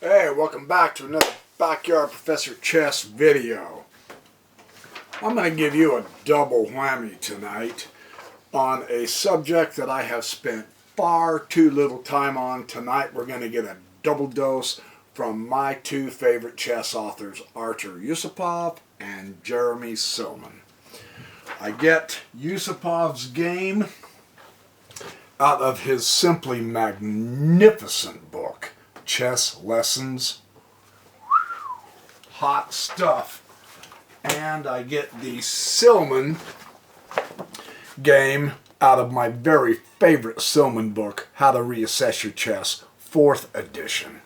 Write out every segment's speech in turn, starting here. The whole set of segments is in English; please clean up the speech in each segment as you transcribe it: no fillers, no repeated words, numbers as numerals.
Hey, welcome back to another Backyard Professor Chess video. I'm going to give you a double whammy tonight on a subject that I have spent far too little time on. Tonight we're going to get a double dose from my two favorite chess authors, Artur Yusupov and Jeremy Silman. I get Yusupov's game out of his simply magnificent book, Chess Lessons. Hot stuff. And I get the Silman game out of my very favorite Silman book, How to Reassess Your Chess, 4th edition.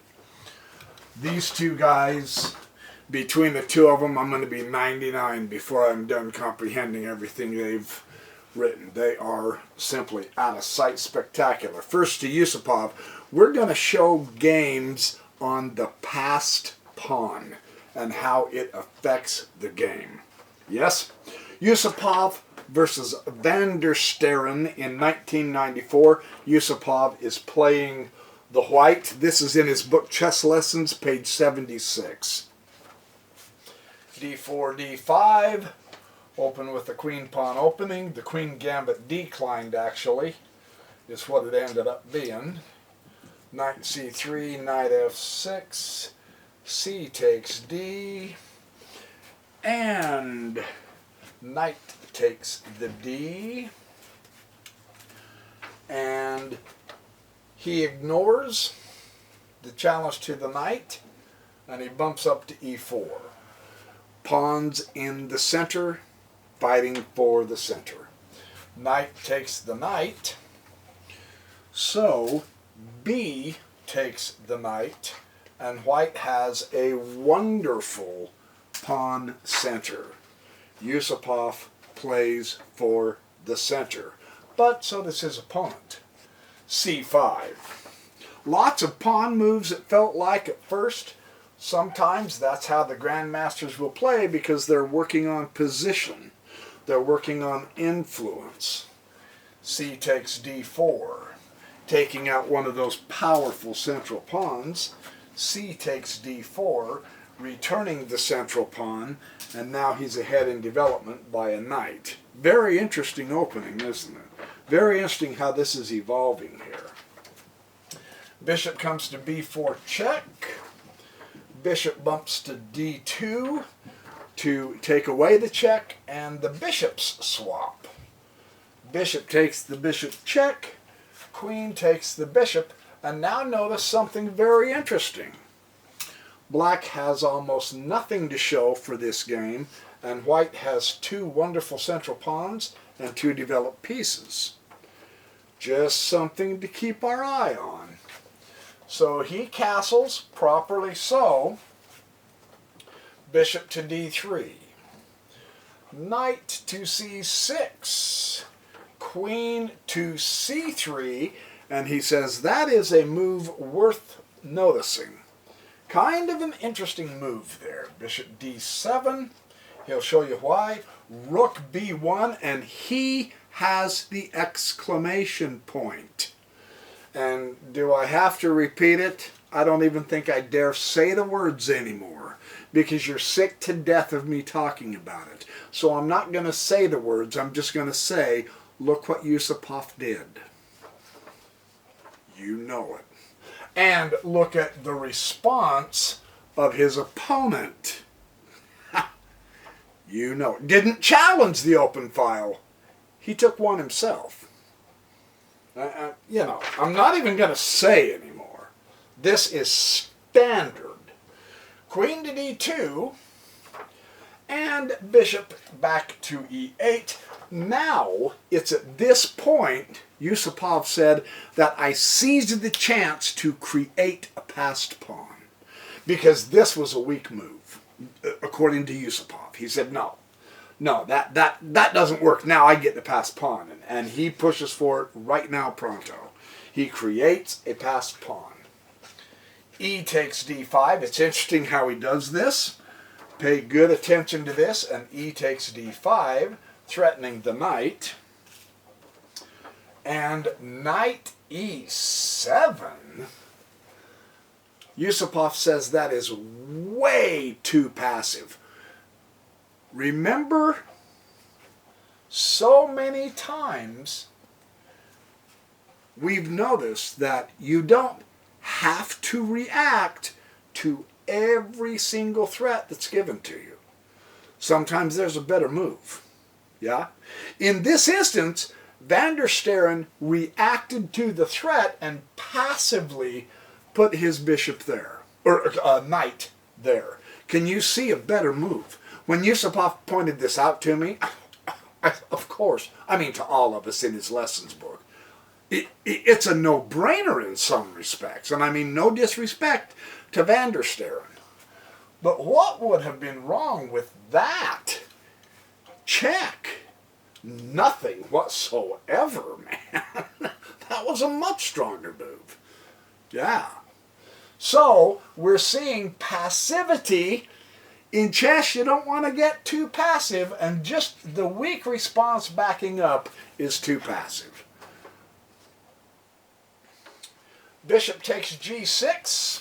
These two guys, between the two of them, I'm going to be 99 before I'm done comprehending everything they've written. They are simply out of sight spectacular. First to Yusupov, we're going to show games on the passed pawn and how it affects the game. Yes? Yusupov versus van der Steren in 1994. Yusupov is playing the white. This is in his book Chess Lessons, page 76. d4, d5. Open with the queen pawn opening. The queen gambit declined, actually, is what it ended up being. Knight c3, knight f6, c takes d, and knight takes the d, and he ignores the challenge to the knight, and he bumps up to e4. Pawns in the center, fighting for the center. Knight takes the knight, so b takes the knight, and white has a wonderful pawn center. Yusupov plays for the center, but so does his opponent. c5. Lots of pawn moves, it felt like at first. Sometimes that's how the grandmasters will play because they're working on position. They're working on influence. C takes d4, taking out one of those powerful central pawns. C takes d4, returning the central pawn, and now he's ahead in development by a knight. Very interesting opening, isn't it? Very interesting how this is evolving here. Bishop comes to b4 check. Bishop bumps to d2 to take away the check, and the bishops swap. Bishop takes the bishop check, queen takes the bishop, and now notice something very interesting. Black has almost nothing to show for this game, and white has two wonderful central pawns and two developed pieces. Just something to keep our eye on. So he castles, properly so. Bishop to d3. Knight to c6. Queen to c3. And he says that is a move worth noticing. Kind of an interesting move there. Bishop d7. He'll show you why. Rook b1. And he has the exclamation point. And do I have to repeat it? I don't even think I dare say the words anymore because you're sick to death of me talking about it. So I'm not going to say the words. I'm just going to say, look what Yusupov did. You know it. And look at the response of his opponent. You know it. Didn't challenge the open file. He took one himself. You know, I'm not even going to say anymore. This is standard. Queen to d2, and bishop back to e8. Now, it's at this point, Yusupov said, that I seized the chance to create a passed pawn. Because this was a weak move, according to Yusupov. He said, no, that doesn't work. Now I get the passed pawn. And he pushes for it right now pronto. He creates a passed pawn. E takes d5. It's interesting how he does this. Pay good attention to this. And E takes d5, threatening the knight. And knight e7. Yusupov says that is way too passive. Remember, so many times we've noticed that you don't have to react to every single threat that's given to you. Sometimes there's a better move. Yeah? In this instance, Van der Steren reacted to the threat and passively put his bishop there, or knight there. Can you see a better move? When Yusupov pointed this out to me, of course, I mean to all of us in his lessons book, it's a no-brainer in some respects, and I mean no disrespect to Van der Steren. But what would have been wrong with that? Check. Nothing whatsoever, man. That was a much stronger move. Yeah. So, we're seeing passivity. In chess, you don't want to get too passive, and just the weak response backing up is too passive. Bishop takes g6.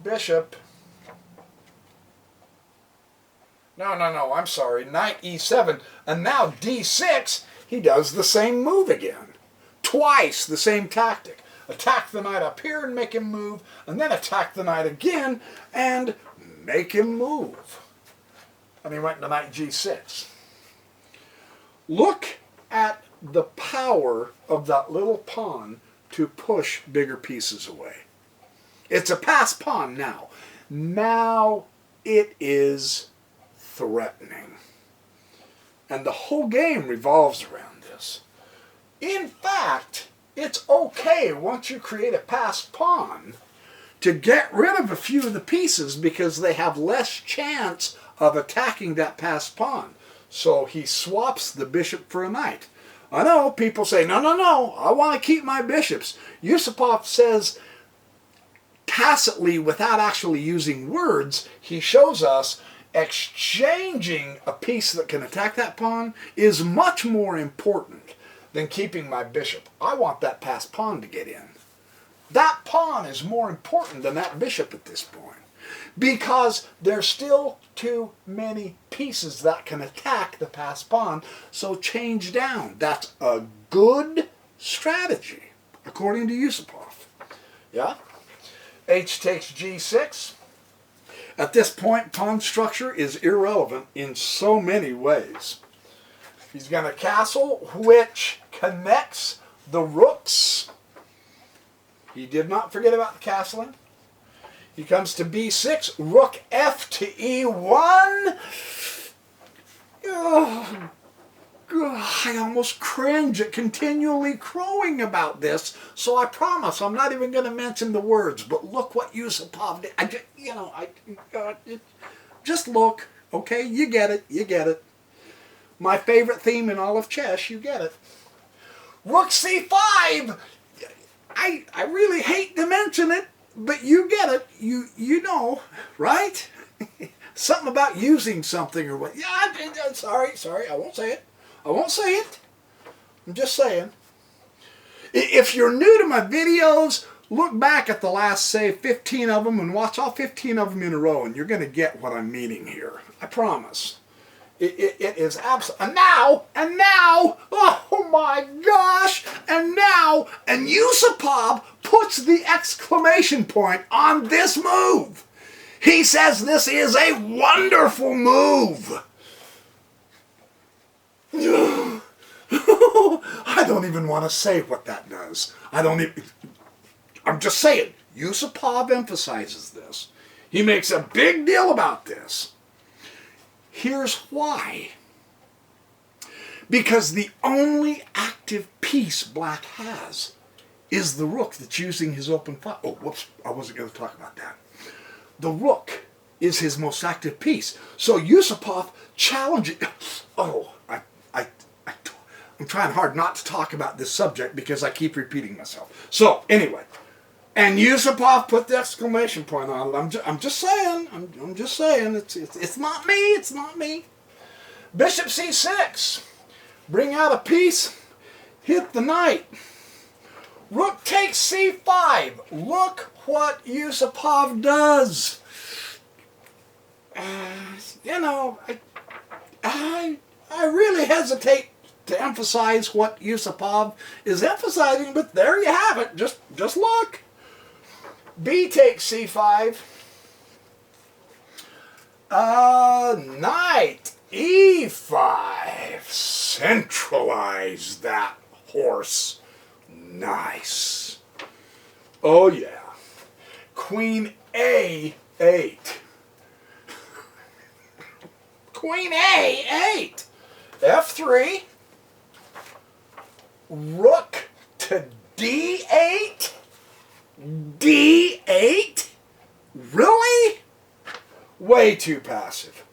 Bishop. No, I'm sorry. Knight e7. And now d6, he does the same move again. Twice the same tactic. Attack the knight up here and make him move, and then attack the knight again and make him move. And he went to knight g6. Look at the power of that little pawn to push bigger pieces away. It's a passed pawn now. Now it is threatening. And the whole game revolves around this. In fact, it's okay once you create a passed pawn to get rid of a few of the pieces because they have less chance of attacking that passed pawn. So he swaps the bishop for a knight. I know people say, no, I want to keep my bishops. Yusupov says tacitly, without actually using words, he shows us exchanging a piece that can attack that pawn is much more important than keeping my bishop. I want that passed pawn to get in. That pawn is more important than that bishop at this point because there's still too many pieces that can attack the passed pawn, so change down. That's a good strategy, according to Yusupov. Yeah? H takes g6. At this point, pawn structure is irrelevant in so many ways. He's going to castle, which connects the rooks. He did not forget about the castling. He comes to b6, rook f to e1. Oh, God, I almost cringe at continually crowing about this, so I promise I'm not even going to mention the words, but look what Yusupov did. Just look, okay? You get it. My favorite theme in all of chess, you get it. Rook c5! I really hate to mention it, but you get it. You know, right? Something about using something or what. Yeah, sorry, I won't say it. I'm just saying. If you're new to my videos, look back at the last, say, 15 of them and watch all 15 of them in a row, and you're going to get what I'm meaning here. I promise. It is absolute. And now, oh my gosh, and Yusupov puts the exclamation point on this move. He says this is a wonderful move. I don't even want to say what that does. I'm just saying, Yusupov emphasizes this. He makes a big deal about this. Here's why. Because the only active piece Black has is the rook that's using his open file. Oh, whoops, I wasn't going to talk about that. The rook is his most active piece. So Yusupov challenges... Oh, I'm trying hard not to talk about this subject because I keep repeating myself. So, anyway. And Yusupov put the exclamation point on it. I'm just saying. I'm just saying. It's not me. It's not me. Bishop c6. Bring out a piece. Hit the knight. Rook takes c5. Look what Yusupov does. You know, I really hesitate to emphasize what Yusupov is emphasizing, but there you have it. Just look. B takes c5. Knight e5. Centralize that horse. Nice. Oh yeah. Queen a8. Queen a8. f3. Rook to d8. d8? Really? Way too passive.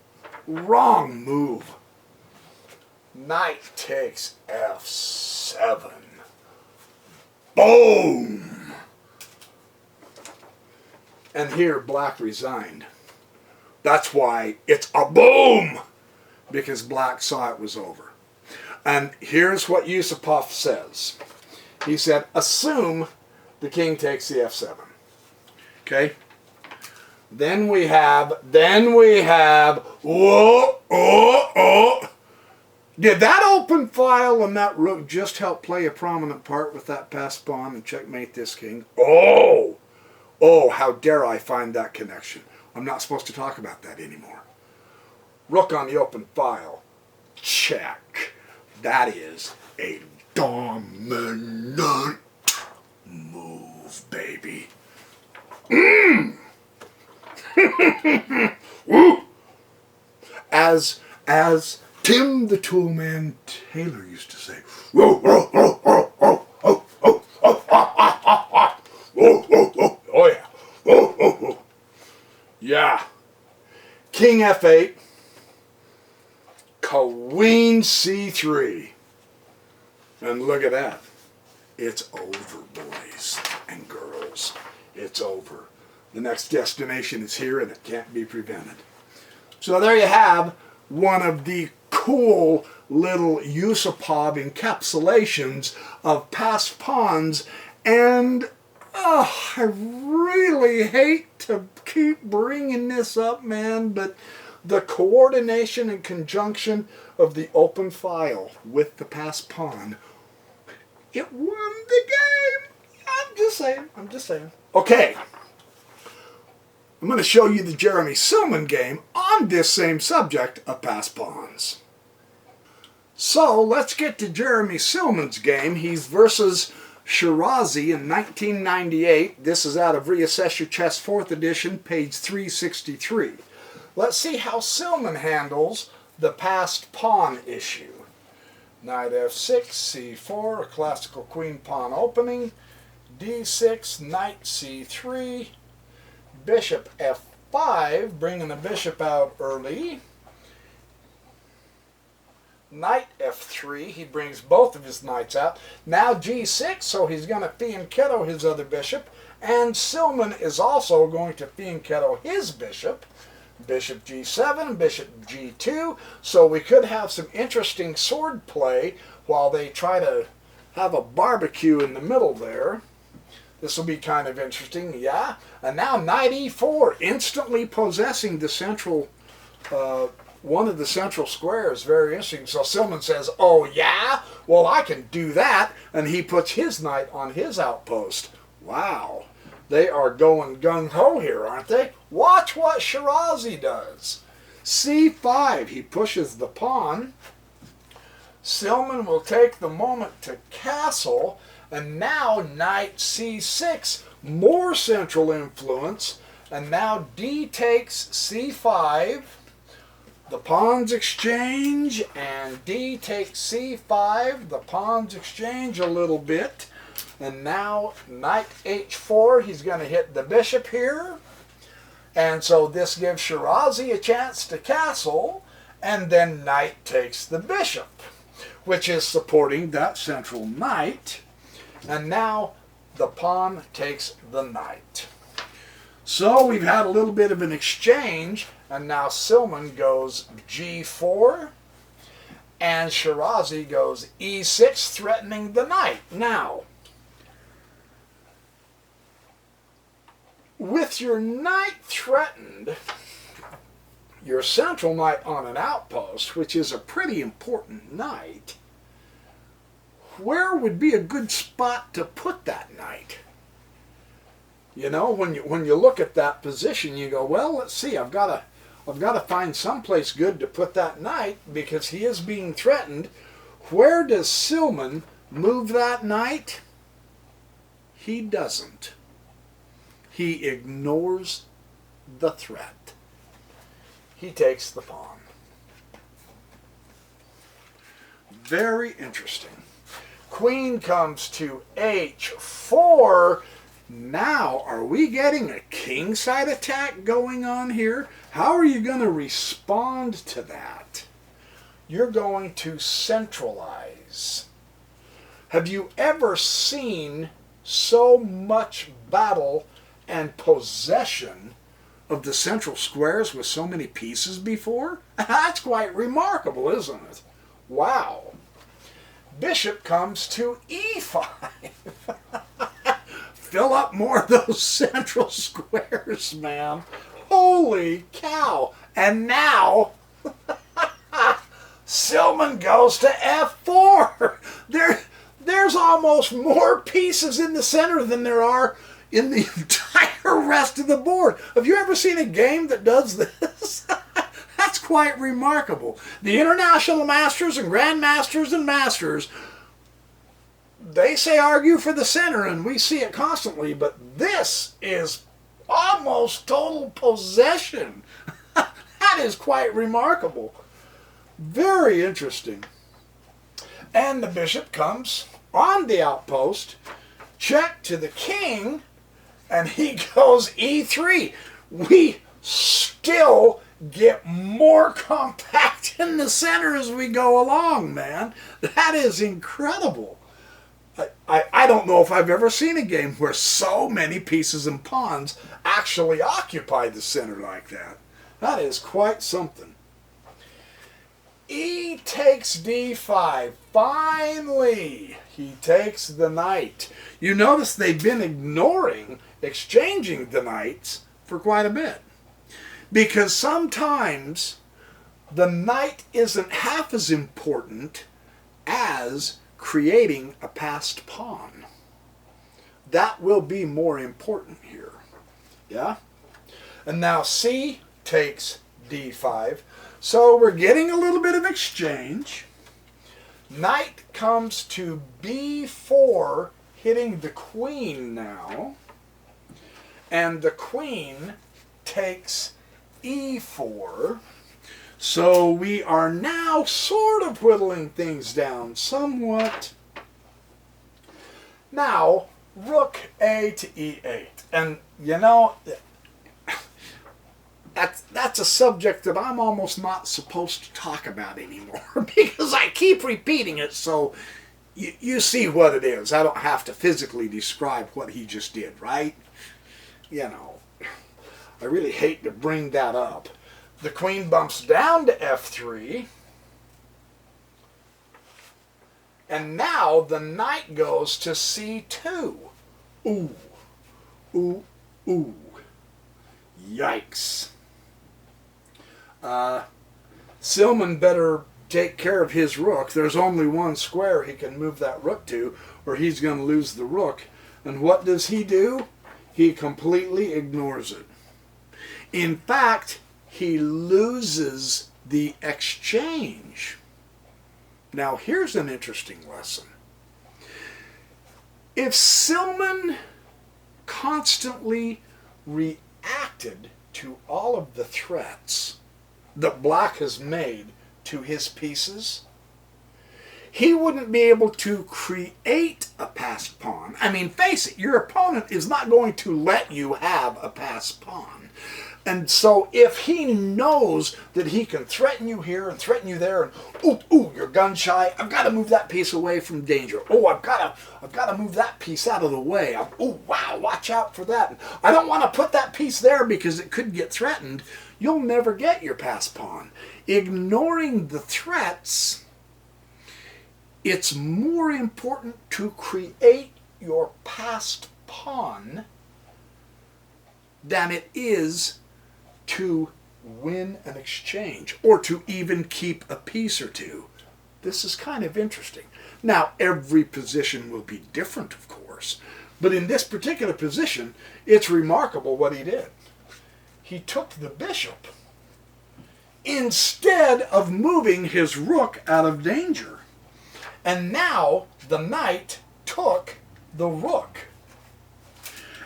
Wrong move. Knight takes f7. Boom! And here black resigned. That's why it's a boom! Because black saw it was over. And here's what Yusupov says. He said, assume the king takes the f7. Okay? Then we have, whoa. Did that open file and that rook just help play a prominent part with that passed pawn and checkmate this king? Oh, how dare I find that connection. I'm not supposed to talk about that anymore. Rook on the open file. Check. That is a dominant move, baby. As Tim the Toolman Taylor used to say, oh yeah, yeah. King f8, queen c3, and look at that. It's over, boys and girls. It's over. The next destination is here and it can't be prevented. So there you have one of the cool little Yusupov encapsulations of passed pawns, and I really hate to keep bringing this up, man, but the coordination and conjunction of the open file with the passed pawn, it won the game. I'm just saying. Okay. I'm going to show you the Jeremy Silman game on this same subject of passed pawns. So let's get to Jeremy Silman's game. He's versus Shirazi in 1998. This is out of Reassess Your Chess 4th edition, page 363. Let's see how Silman handles the passed pawn issue. Knight f6, c4, a classical queen pawn opening, d6, knight c3, bishop f5, bringing the bishop out early. Knight f3, he brings both of his knights out. Now g6, so he's going to fianchetto his other bishop. And Silman is also going to fianchetto his bishop. Bishop g7, bishop g2. So we could have some interesting sword play while they try to have a barbecue in the middle there. This will be kind of interesting, yeah. And now knight e4, instantly possessing the central, one of the central squares. Very interesting. So Silman says, oh yeah? Well, I can do that. And he puts his knight on his outpost. Wow. They are going gung-ho here, aren't they? Watch what Shirazi does. c5, he pushes the pawn. Silman will take the moment to castle. And now knight c6, more central influence. And now d takes c5. The pawns exchange, and d takes c5. The pawns exchange a little bit. And now knight h4, he's going to hit the bishop here. And so this gives Shirazi a chance to castle. And then knight takes the bishop, which is supporting that central knight. And now the pawn takes the knight. So we've had a little bit of an exchange, and now Silman goes g4, and Shirazi goes e6, threatening the knight. Now, With your knight threatened, your central knight on an outpost, which is a pretty important knight, where would be a good spot to put that knight? You know, when you look at that position, you go, well, let's see, I've got to find someplace good to put that knight because he is being threatened. Where does Silman move that knight? He doesn't. He ignores the threat. He takes the pawn. Very interesting. Queen comes to h4. Now, are we getting a kingside attack going on here? How are you going to respond to that? You're going to centralize. Have you ever seen so much battle and possession of the central squares with so many pieces before? That's quite remarkable, isn't it? Wow. Bishop comes to e5. Fill up more of those central squares, man. Holy cow. And now, Silman goes to f4. There's almost more pieces in the center than there are in the entire rest of the board. Have you ever seen a game that does this? That's quite remarkable. The international masters and grandmasters and masters, they say argue for the center, and we see it constantly, but this is almost total possession. That is quite remarkable. Very interesting. And the bishop comes on the outpost, check to the king, and he goes e3. We still get more compact in the center as we go along, man. That is incredible. I don't know if I've ever seen a game where so many pieces and pawns actually occupy the center like that. That is quite something. E takes d5. Finally, he takes the knight. You notice they've been ignoring exchanging the knights for quite a bit. Because sometimes the knight isn't half as important as creating a passed pawn. That will be more important here. Yeah? And now c takes d5. So we're getting a little bit of exchange. Knight comes to b4, hitting the queen now. And the queen takes e4. So we are now sort of whittling things down somewhat. Now, rook a to e8. And, you know, that's a subject that I'm almost not supposed to talk about anymore because I keep repeating it, so you see what it is. I don't have to physically describe what he just did, right? You know, I really hate to bring that up. The queen bumps down to f3. And now the knight goes to c2. Ooh. Ooh. Ooh. Yikes. Silman better take care of his rook. There's only one square he can move that rook to, or he's going to lose the rook. And what does he do? He completely ignores it. In fact, he loses the exchange. Now, here's an interesting lesson. If Silman constantly reacted to all of the threats that Black has made to his pieces, he wouldn't be able to create a passed pawn. I mean, face it, your opponent is not going to let you have a passed pawn. And so if he knows that he can threaten you here and threaten you there, and ooh, you're gun shy, I've got to move that piece away from danger. Oh, I've got to move that piece out of the way. Oh, wow, watch out for that. I don't want to put that piece there because it could get threatened. You'll never get your passed pawn. Ignoring the threats, it's more important to create your passed pawn than it is to win an exchange or to even keep a piece or two. This is kind of interesting. Now, every position will be different, of course, but in this particular position, it's remarkable what he did. He took the bishop instead of moving his rook out of danger. And now the knight took the rook.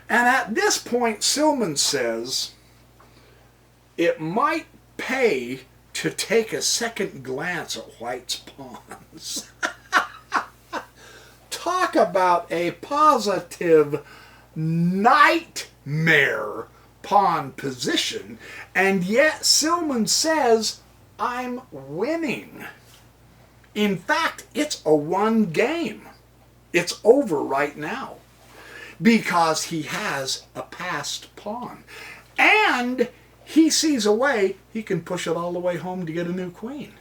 And at this point, Silman says, it might pay to take a second glance at White's pawns. Talk about a positive nightmare pawn position, and yet Silman says, I'm winning. In fact, it's a one game. It's over right now because he has a passed pawn. And he sees a way he can push it all the way home to get a new queen.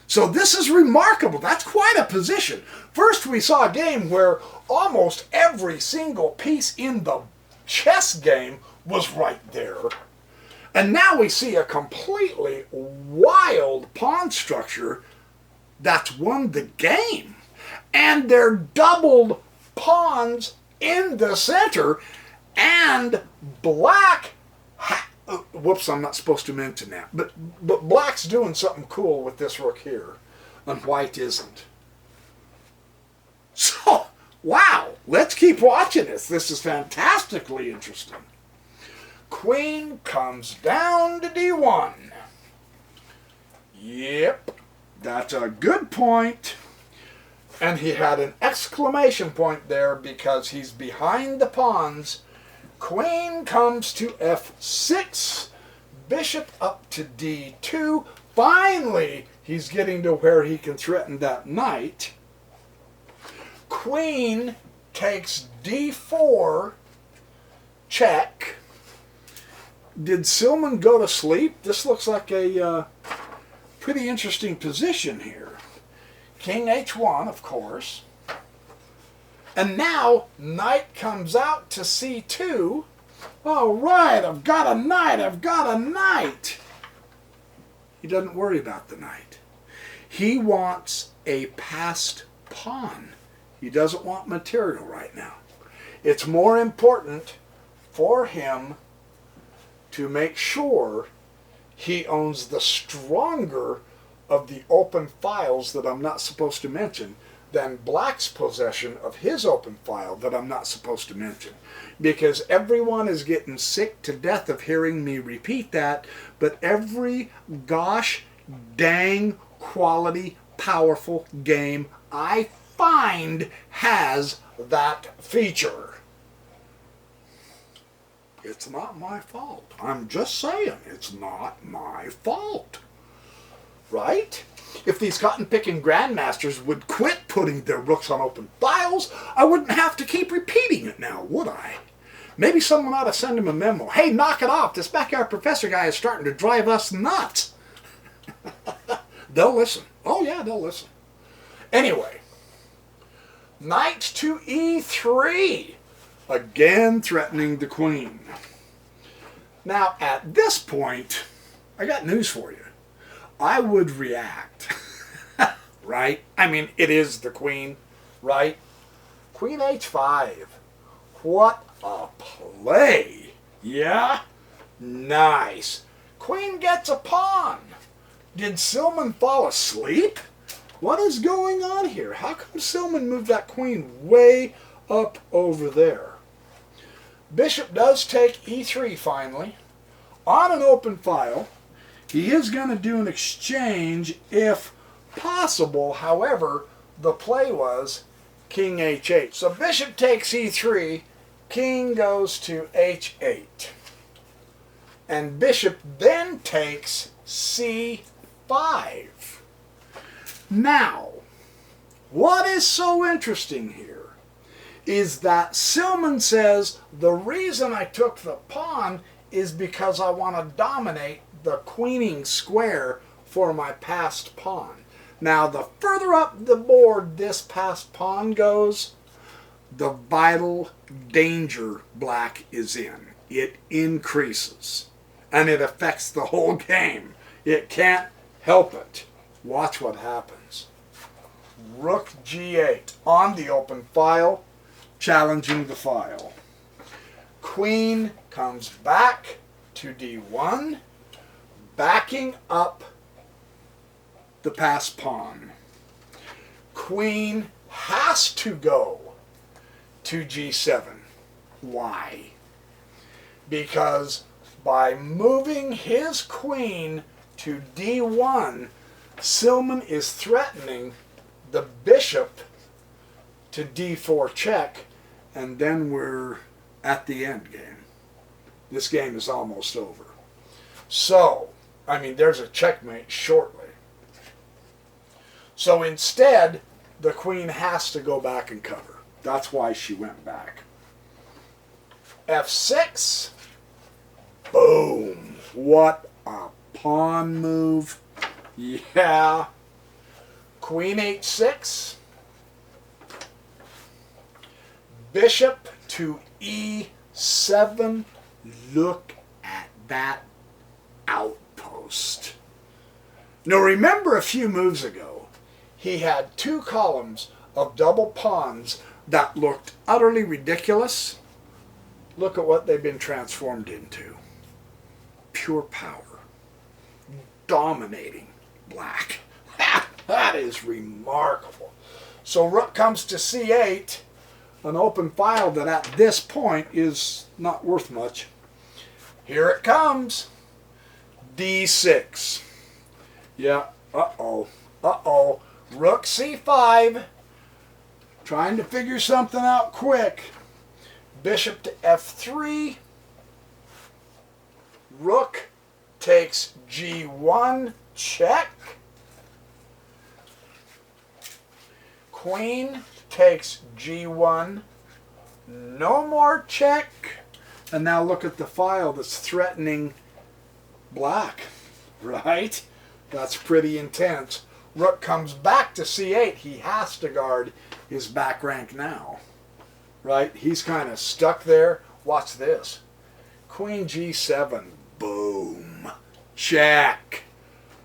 So this is remarkable. That's quite a position. First we saw a game where almost every single piece in the chess game was right there. And now we see a completely wild pawn structure that's won the game. And they're doubled pawns in the center, and black... whoops, I'm not supposed to mention that. But black's doing something cool with this rook here, and white isn't. So, wow, let's keep watching this. This is fantastically interesting. Queen comes down to d1. Yep, that's a good point. And he had an exclamation point there because he's behind the pawns. Queen comes to f6. Bishop up to d2. Finally, he's getting to where he can threaten that knight. Queen takes d4. Check. Did Silman go to sleep? This looks like a pretty interesting position here. King h1, of course. And now, knight comes out to c2. All right, I've got a knight, I've got a knight. He doesn't worry about the knight. He wants a passed pawn. He doesn't want material right now. It's more important for him to make sure he owns the stronger of the open files that I'm not supposed to mention than black's possession of his open file that I'm not supposed to mention. Because everyone is getting sick to death of hearing me repeat that, but every gosh dang quality powerful game I find has that feature. It's not my fault. I'm just saying, it's not my fault. Right? If these cotton-picking grandmasters would quit putting their rooks on open files, I wouldn't have to keep repeating it now, would I? Maybe someone ought to send him a memo. Hey, knock it off. This backyard professor guy is starting to drive us nuts. They'll listen. Oh, yeah, they'll listen. Anyway, knight to e3. Again threatening the queen. Now, at this point, I got news for you. I would react, right? I mean, it is the queen, right? Queen h5. What a play. Yeah? Nice. Queen gets a pawn. Did Silman fall asleep? What is going on here? How come Silman moved that queen way up over there? Bishop does take e3 finally. On an open file. He is going to do an exchange if possible. However, the play was king h8. So bishop takes e3, king goes to h8. And bishop then takes c5. Now, what is so interesting here is that Silman says the reason I took the pawn is because I want to dominate the queening square for my passed pawn. Now, the further up the board this passed pawn goes, the vital danger black is in. it increases. And it affects the whole game. It can't help it. Watch what happens. Rook g8 on the open file, challenging the file. Queen comes back to d1, backing up the passed pawn. Queen has to go to g7. Why? Because by moving his queen to d1, Silman is threatening the bishop to d4 check, and then we're at the end game. This game is almost over. So, I mean, there's a checkmate shortly. So instead, the queen has to go back and cover. That's why she went back. f6. Boom. What a pawn move. Yeah. Queen h6. Bishop to e7. Look at that outpost. Now remember, a few moves ago, he had two columns of double pawns that looked utterly ridiculous. Look at what they've been transformed into. Pure power. Dominating black. That is remarkable. So rook comes to c8, an open file that at this point is not worth much. Here it comes. d6. Yeah, uh-oh. Uh-oh. Rook c5. Trying to figure something out quick. Bishop to f3. Rook takes g1. Check. Queen takes g1. No more check. And now look at the file that's threatening black. Right? That's pretty intense. Rook comes back to c8. He has to guard his back rank now. Right? He's kind of stuck there. Watch this. Queen g7. Boom. Check.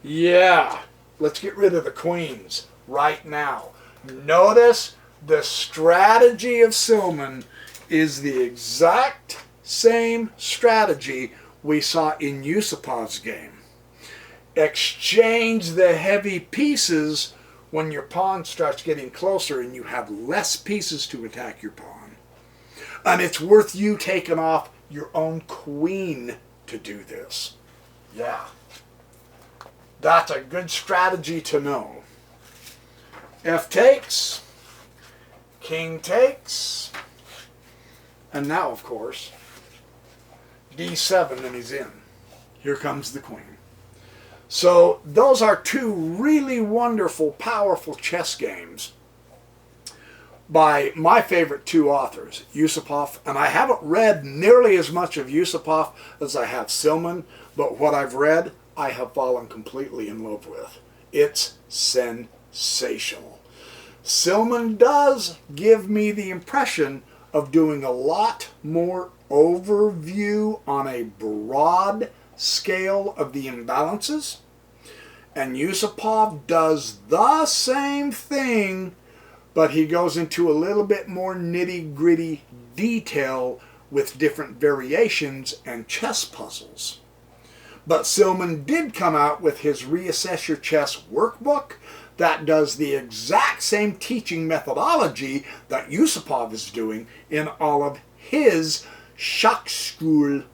Yeah. Let's get rid of the queens right now. Notice the strategy of Silman is the exact same strategy we saw in Yusupov's game. Exchange the heavy pieces when your pawn starts getting closer and you have less pieces to attack your pawn. And it's worth you taking off your own queen to do this. Yeah. That's a good strategy to know. F takes. King takes. And now, of course, d7 and he's in. Here comes the queen. So those are two really wonderful, powerful chess games by my favorite two authors, Yusupov, and I haven't read nearly as much of Yusupov as I have Silman, but what I've read, I have fallen completely in love with. It's sensational. Silman does give me the impression of doing a lot more overview on a broad scale of the imbalances, and Yusupov does the same thing, but he goes into a little bit more nitty-gritty detail with different variations and chess puzzles. But Silman did come out with his Reassess Your Chess workbook that does the exact same teaching methodology that Yusupov is doing in all of his Schachschule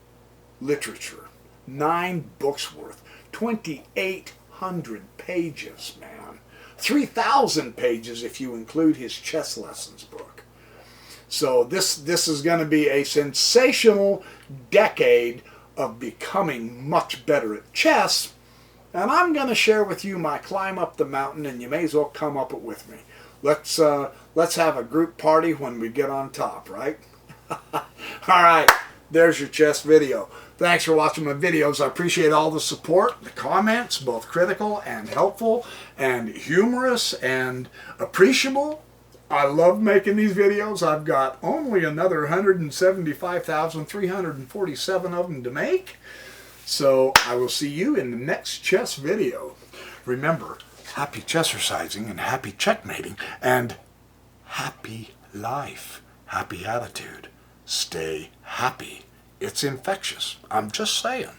literature. 9 books worth, 2,800 pages, man. 3,000 pages if you include his chess lessons book. So this is going to be a sensational decade of becoming much better at chess, and I'm going to share with you my climb up the mountain, and you may as well come up it with me. Let's have a group party when we get on top, right? All right, there's your chess video. Thanks for watching my videos. I appreciate all the support, the comments, both critical and helpful and humorous and appreciable. I love making these videos. I've got only another 175,347 of them to make. So I will see you in the next chess video. Remember, happy chessercising and happy checkmating and happy life, happy attitude. Stay happy. It's infectious. I'm just saying.